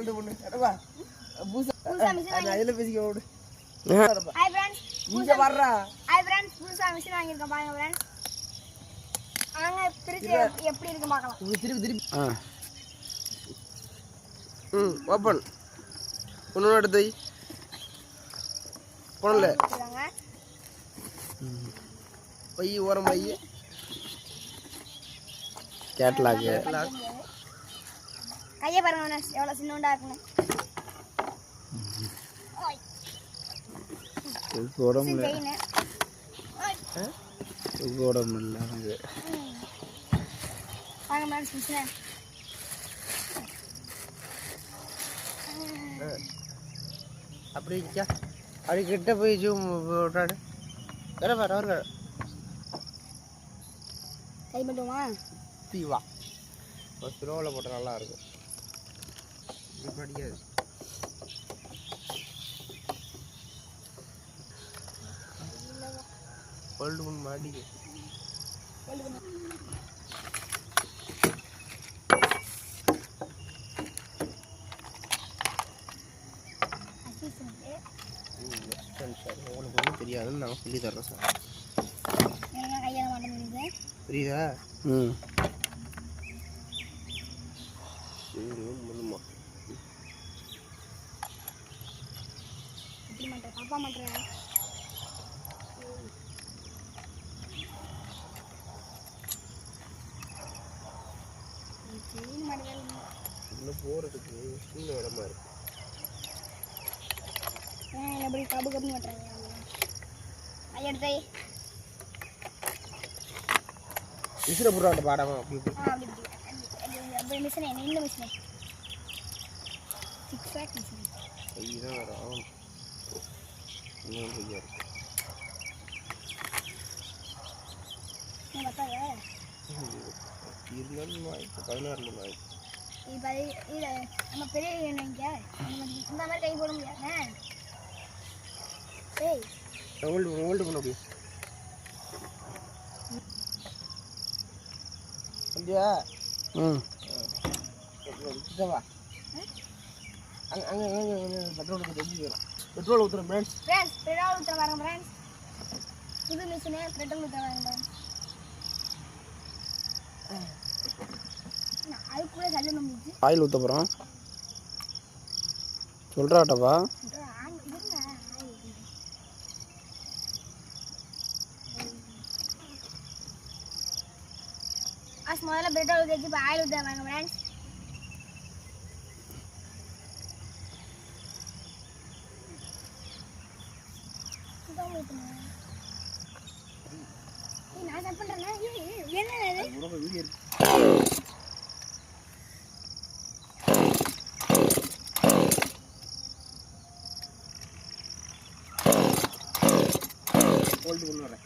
hold பண்ணு அடவா பூசா நான் அதுல பேசிக்க ஓடு ஹாய் फ्रेंड्स இங்க வர்றா ஹாய் फ्रेंड्स புதுசா மிஷின் வாங்கி இருக்கேன் பாருங்க फ्रेंड्स வாங்க பிரிச்சு எப்படி இருக்கு பார்க்கலாம் திருப்பி ஓபன் ஒன்னு எடுத்து போடல பை ஓரம் பை கேட்லாக் கையை பாருங்க फ्रेंड्स எவ்வளவு சின்னண்டா இருக்குன்னு உடம்புல உடம்புல வாங்க ஃப்ரெண்ட்ஸ் மிஷின் அப்படி இருக்கா அப்படி கிட்ட போய் ஜூம் விட்டாடு வேற வேற வேற கை மட்டுமா தீவா ஒரு ஸ்லோவில் போட்டால் நல்லா இருக்கும் இது படிக்காது ஹோல்டு பண்ண மாட்டிக்கு உங்களுக்கு ஒன்றும் தெரியாதுன்னு நாங்கள் சொல்லி தர்றோம் சார் புரியுதா முழுமா பாப்பா மாட்டேன் இன்னும் போகிறதுக்கு சின்ன இடமா இருக்கு எப்படி கபு கபுன்னு மாட்டுறாங்க ஐயடுத்தை விசிற புறாட்ட பாடாமா அப்படி மிஷினே இந்த மிஷினே 6 பேக் மிஷினே இதுதான் வரும் இன்னும் கையா இருக்கு நீ பார்த்தாங்க இருந்தாலும் இப்போ 16 ஆயிடுச்சு இப்போ இது நம்ம பெரிய வேணுங்க இந்த மாதிரி கை போட முடியாது ஏய் ஹோல்டு பண்ண அப்படியே அப்படியா வா அங்கே பெட்ரோலுக்கு தெரிஞ்சு வரும் பெட்ரோல் ஊற்றுறேன் ஃப்ரெண்ட்ஸ் பெட்ரோல் ஊற்றுற வரேன் ஃப்ரெண்ட்ஸ் புது மிஷினே பெட்ரோல் ஊற்றுற வரேன் அதுக்குள்ளே கல்லு நம்பிச்சு ஆயில் ஊற்ற போகிறோம் சொல்கிறாட்டப்பா முதல்ல பெட்ரோல் ஊற்றி இப்போ ஆயில் ஊற்றுறாங்க ஃப்ரெண்ட்ஸ் நான் செட் பண்ணுறேன் என்ன வீடியோ ஹோல்டு பண்ண வரேன்